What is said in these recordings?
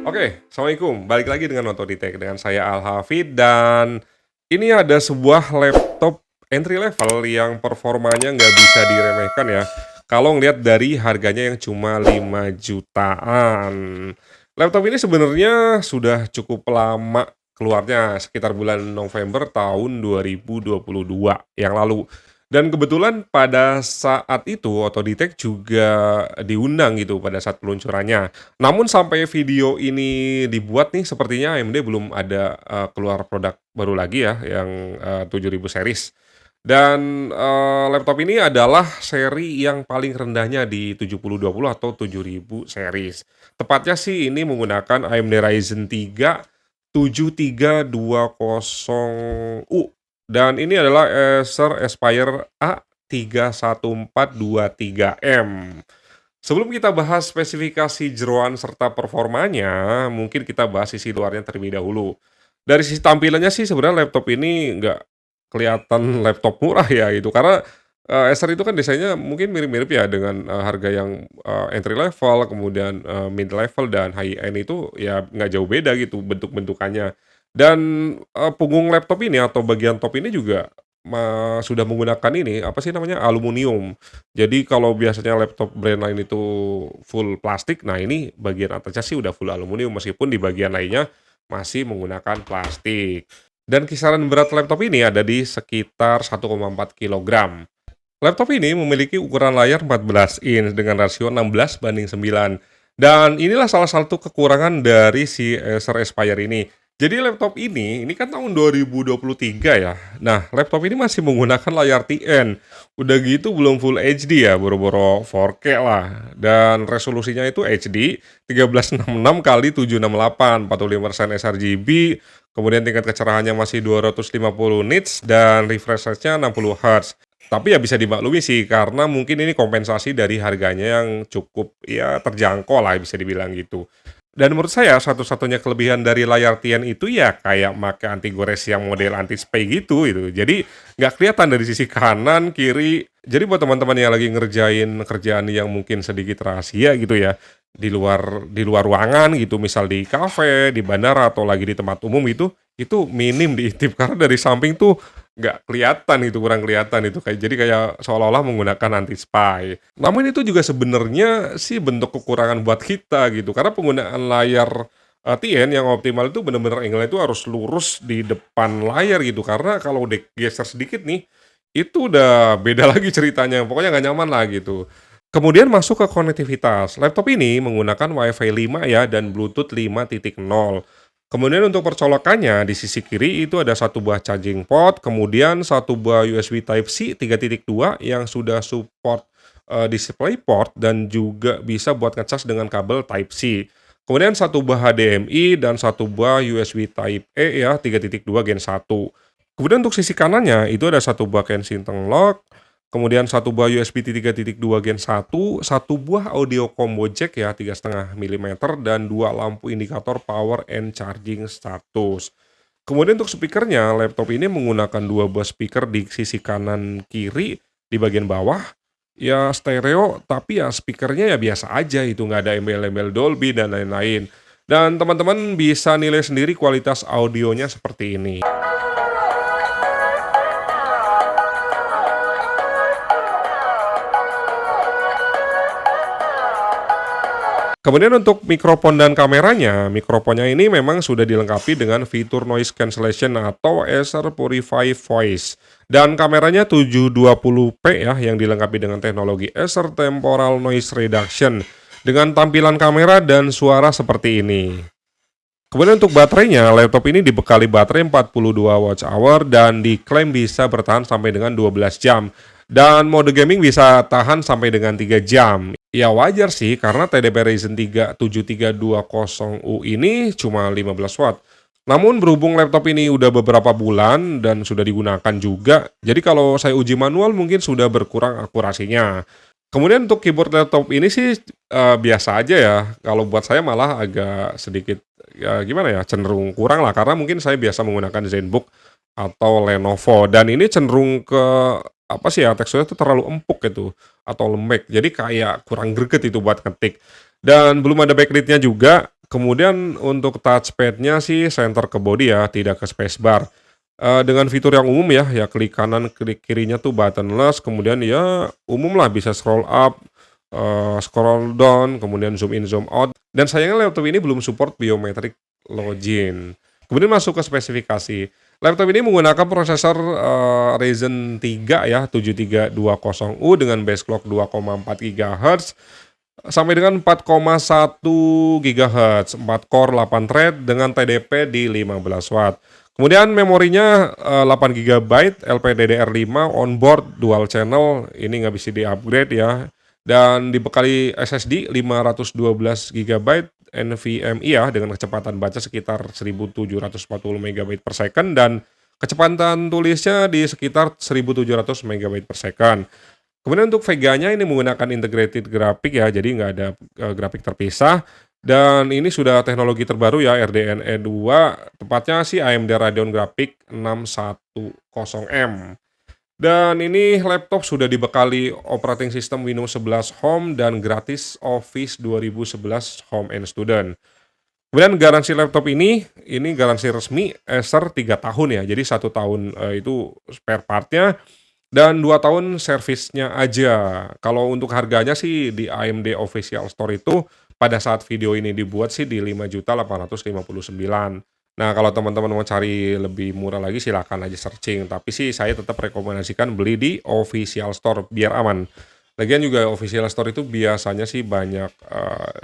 Oke, Assalamualaikum. Balik lagi dengan Otoditek dengan saya Al-Hafid dan ini ada sebuah laptop entry level yang performanya nggak bisa diremehkan ya. Kalau ngelihat dari harganya yang cuma 5 jutaan. Laptop ini sebenarnya sudah cukup lama keluarnya sekitar bulan November tahun 2022 yang lalu. Dan kebetulan pada saat itu Otoditek juga diundang gitu pada saat peluncurannya. Namun sampai video ini dibuat nih sepertinya AMD belum ada, keluar produk baru lagi ya yang, 7000 series. Dan, laptop ini adalah seri yang paling rendahnya di 7020 atau 7000 series. Tepatnya sih ini menggunakan AMD Ryzen 3 7320U dan ini adalah Acer Aspire A31423M. Sebelum kita bahas spesifikasi jeroan serta performanya, mungkin kita bahas sisi luarnya terlebih dahulu. Dari sisi tampilannya sih sebenarnya laptop ini nggak kelihatan laptop murah ya gitu, karena, Acer itu kan desainnya mungkin mirip-mirip ya dengan, harga yang, entry level, kemudian, mid level dan high end itu ya nggak jauh beda gitu bentuk-bentukannya. Dan, punggung laptop ini atau bagian top ini juga sudah menggunakan ini, apa sih namanya, aluminium. Jadi kalau biasanya laptop brand lain itu full plastik, nah ini bagian atasnya sih udah full aluminium meskipun di bagian lainnya masih menggunakan plastik. Dan kisaran berat laptop ini ada di sekitar 1,4 kilogram. Laptop ini memiliki ukuran layar 14 inch dengan rasio 16:9. Dan inilah salah satu kekurangan dari si Acer Aspire ini. Jadi laptop ini kan tahun 2023 ya. Nah, laptop ini masih menggunakan layar TN. Udah gitu belum full HD ya, boro-boro 4K lah. Dan resolusinya itu HD 1366 kali 768, 45% sRGB, kemudian tingkat kecerahannya masih 250 nits dan refresh rate-nya 60 Hz. Tapi ya bisa dimaklumi sih karena mungkin ini kompensasi dari harganya yang cukup ya terjangkau lah bisa dibilang gitu. Dan menurut saya satu-satunya kelebihan dari layar TN itu ya kayak make anti gores yang model anti spray gitu. Jadi nggak kelihatan dari sisi kanan, kiri. Jadi buat teman-teman yang lagi ngerjain kerjaan yang mungkin sedikit rahasia gitu ya, di luar ruangan gitu, misal di kafe, di bandara atau lagi di tempat umum itu minim diintip karena dari samping tuh nggak kelihatan itu, kurang kelihatan itu kayak jadi kayak seolah-olah menggunakan anti spy. Namun itu juga sebenarnya sih bentuk kekurangan buat kita gitu, karena penggunaan layar, TN yang optimal itu bener-bener angle itu harus lurus di depan layar gitu, karena kalau geser sedikit nih, itu udah beda lagi ceritanya, pokoknya nggak nyaman lah gitu. Kemudian masuk ke konektivitas, laptop ini menggunakan WiFi 5 ya dan Bluetooth 5.0. Kemudian untuk percolokannya di sisi kiri itu ada satu buah charging port, kemudian satu buah USB Type-C 3.2 yang sudah support, DisplayPort dan juga bisa buat ngecas dengan kabel Type-C. Kemudian satu buah HDMI dan satu buah USB Type-E ya 3.2 Gen 1. Kemudian untuk sisi kanannya itu ada satu buah Kensington lock, kemudian satu buah USB 3.2 Gen 1 buah audio combo jack ya 3,5 mm dan 2 lampu indikator power and charging status. Kemudian untuk speakernya, laptop ini menggunakan 2 buah speaker di sisi kanan kiri di bagian bawah. Ya stereo, tapi ya speakernya ya biasa aja itu, nggak ada embel-embel Dolby dan lain-lain. Dan teman-teman bisa nilai sendiri kualitas audionya seperti ini. Kemudian untuk mikrofon dan kameranya, mikrofonnya ini memang sudah dilengkapi dengan fitur noise cancellation atau Acer Purify Voice. Dan kameranya 720p ya yang dilengkapi dengan teknologi Acer Temporal Noise Reduction dengan tampilan kamera dan suara seperti ini. Kemudian untuk baterainya, laptop ini dibekali baterai 42 Wh dan diklaim bisa bertahan sampai dengan 12 jam. Dan mode gaming bisa tahan sampai dengan 3 jam. Ya wajar sih karena TDP Ryzen 3 7320U ini cuma 15 watt. Namun berhubung laptop ini udah beberapa bulan dan sudah digunakan juga, jadi kalau saya uji manual mungkin sudah berkurang akurasinya. Kemudian untuk keyboard laptop ini sih, biasa aja ya, kalau buat saya malah agak sedikit, ya gimana ya, cenderung kurang lah, karena mungkin saya biasa menggunakan ZenBook atau Lenovo, dan ini cenderung ke, apa sih ya, teksturnya tuh terlalu empuk gitu, atau lembek, jadi kayak kurang greget itu buat ngetik. Dan belum ada backlit-nya juga, Kemudian untuk touchpad-nya sih center ke body ya, tidak ke spacebar. Dengan fitur yang umum ya klik kanan, klik kirinya tuh buttonless, kemudian ya umum lah bisa scroll up, scroll down, kemudian zoom in, zoom out, dan sayangnya laptop ini belum support biometric login. Kemudian masuk ke spesifikasi. Laptop ini menggunakan prosesor, Ryzen 3 ya, 7320U dengan base clock 2,4 GHz sampai dengan 4,1 GHz, 4 core 8 thread dengan TDP di 15 watt. Kemudian memorinya 8 GB LPDDR5 onboard dual channel, ini nggak bisa di-upgrade ya, dan dibekali SSD 512 GB NVMe ya dengan kecepatan baca sekitar 1740 MB per second dan kecepatan tulisnya di sekitar 1700 MB per second. Kemudian untuk Vega-nya ini menggunakan integrated graphic ya, jadi nggak ada, grafik terpisah, dan ini sudah teknologi terbaru ya RDNA 2, tepatnya sih AMD Radeon Graphics 610M. Dan ini laptop sudah dibekali operating system Windows 11 Home dan gratis Office 2011 Home and Student. Kemudian garansi laptop ini garansi resmi Acer 3 tahun ya, jadi 1 tahun, itu spare part-nya dan 2 tahun servisnya aja. Kalau untuk harganya sih di AMD Official Store itu pada saat video ini dibuat sih di 5.859.000. Nah, kalau teman-teman mau cari lebih murah lagi silakan aja searching, tapi sih saya tetap rekomendasikan beli di Official Store biar aman. Lagian juga Official Store itu biasanya sih banyak,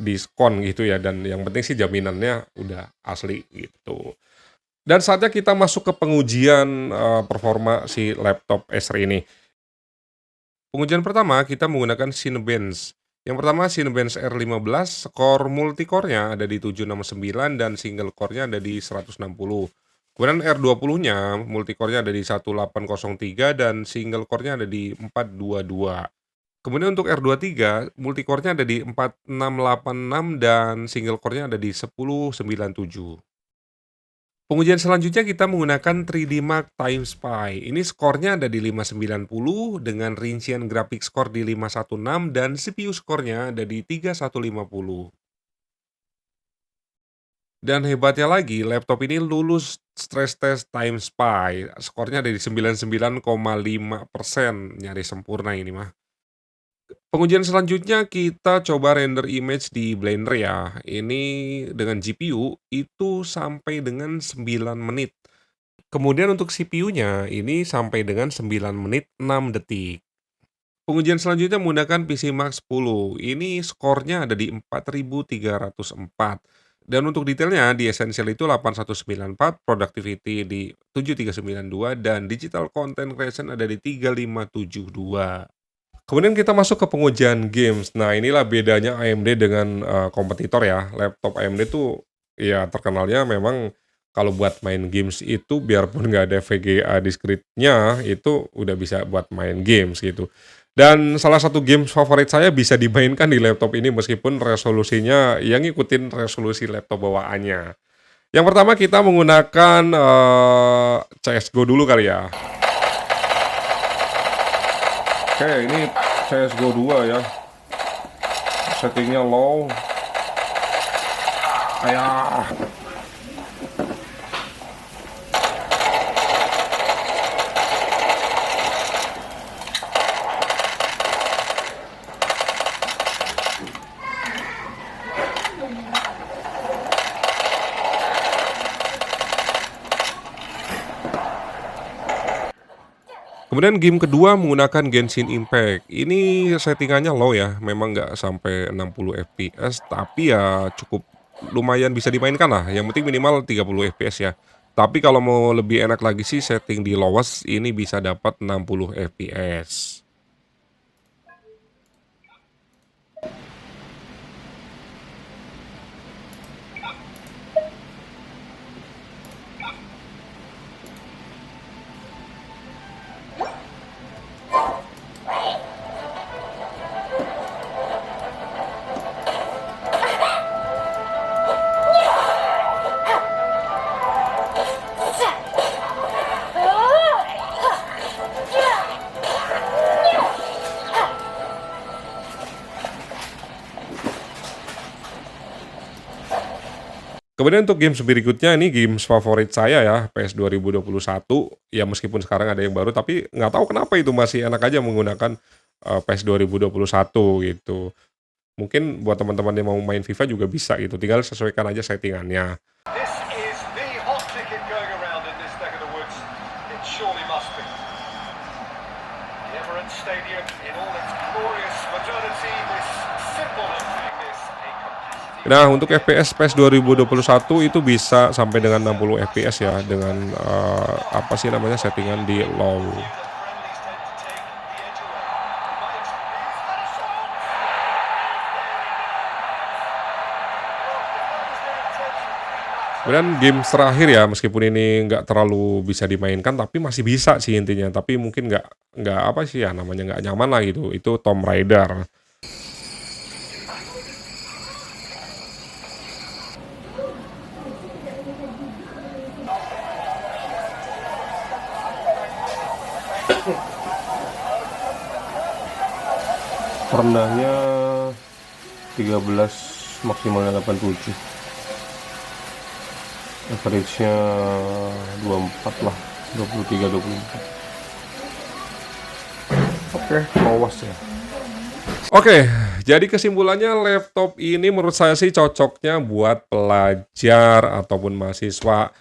diskon gitu ya, dan yang penting sih jaminannya udah asli gitu. Dan saatnya kita masuk ke pengujian, performa si laptop Acer ini. Pengujian pertama kita menggunakan Cinebench. Yang pertama Cinebench R15, core multicore-nya ada di 769 dan single core-nya ada di 160. Kemudian R20-nya multicore-nya ada di 1803 dan single core-nya ada di 422. Kemudian untuk R23 multicore-nya ada di 4686 dan single core-nya ada di 1097. Pengujian selanjutnya kita menggunakan 3D Mark Time Spy. Ini skornya ada di 590 dengan rincian grafik skor di 516 dan CPU skornya ada di 3150. Dan hebatnya lagi, laptop ini lulus stress test Time Spy. Skornya ada di 99,5%, nyaris sempurna ini mah. Pengujian selanjutnya kita coba render image di Blender ya. Ini dengan GPU itu sampai dengan 9 menit. Kemudian untuk CPU-nya ini sampai dengan 9 menit 6 detik. Pengujian selanjutnya menggunakan PC Mark 10. Ini skornya ada di 4304. Dan untuk detailnya di Essential itu 8194, Productivity di 7392 dan Digital Content Creation ada di 3572. Kemudian kita masuk ke pengujian games. Nah, inilah bedanya AMD dengan, kompetitor ya. Laptop AMD tuh ya terkenalnya memang kalau buat main games itu biarpun nggak ada VGA discrete-nya, itu udah bisa buat main games gitu. Dan salah satu games favorit saya bisa dimainkan di laptop ini meskipun resolusinya ya ngikutin resolusi laptop bawaannya. Yang pertama kita menggunakan, CS:GO dulu kali ya. Oke, ini CS:GO 2 ya. Settingnya low. Ayah. Kemudian game kedua menggunakan Genshin Impact. Ini settingannya low ya, memang nggak sampai 60 fps, tapi ya cukup lumayan bisa dimainkan lah, yang penting minimal 30 fps ya. Tapi kalau mau lebih enak lagi sih setting di lowest, ini bisa dapat 60 fps. Kemudian untuk games berikutnya ini games favorit saya ya, PES 2021, ya meskipun sekarang ada yang baru tapi nggak tahu kenapa itu masih enak aja menggunakan, PES 2021 gitu. Mungkin buat teman-teman yang mau main FIFA juga bisa gitu, tinggal sesuaikan aja settingannya. This is the hot ticket going around in this neck of the woods. It surely must be. The Emirates Stadium in all its glorious modernity, this symbol of this a capacity. Nah, untuk FPS PES 2021 itu bisa sampai dengan 60 FPS ya dengan, apa sih namanya, settingan di low. Friendlies tend to take the edge away. Might is that a shot? Kemudian game terakhir ya, meskipun ini nggak terlalu bisa dimainkan, tapi masih bisa sih intinya, tapi mungkin nggak apa sih ya, namanya nggak nyaman lah gitu, itu Tomb Raider. Rendahnya 13, maksimalnya 87. Average-nya 24 lah, 23, 24. Oke, awas ya. Oke, jadi kesimpulannya laptop ini menurut saya sih cocoknya buat pelajar ataupun mahasiswa,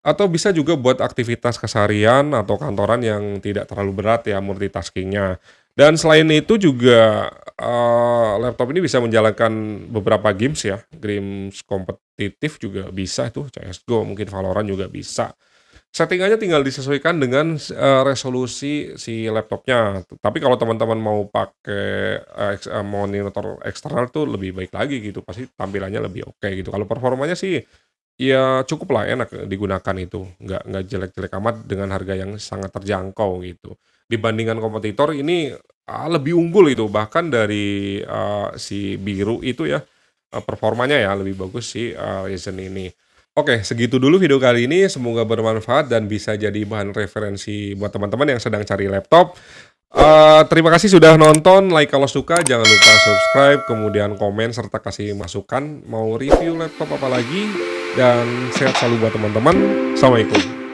atau bisa juga buat aktivitas keseharian atau kantoran yang tidak terlalu berat ya multitasking-nya. Dan selain itu juga, laptop ini bisa menjalankan beberapa games ya, games kompetitif juga bisa itu, CS:GO, mungkin Valorant juga bisa. Settingannya tinggal disesuaikan dengan resolusi si laptopnya. Tapi kalau teman-teman mau pakai, monitor eksternal tuh lebih baik lagi gitu, pasti tampilannya lebih oke gitu. Kalau performanya sih, ya cukuplah enak digunakan itu, nggak jelek-jelek amat dengan harga yang sangat terjangkau gitu. Dibandingkan kompetitor ini, lebih unggul itu, bahkan dari, si biru itu ya, performanya ya lebih bagus si, Ryzen ini. Oke, segitu dulu video kali ini, semoga bermanfaat dan bisa jadi bahan referensi buat teman-teman yang sedang cari laptop. Terima kasih sudah nonton, like kalau suka, jangan lupa subscribe, kemudian komen serta kasih masukan, mau review laptop apa lagi, dan sehat selalu buat teman-teman. Assalamualaikum.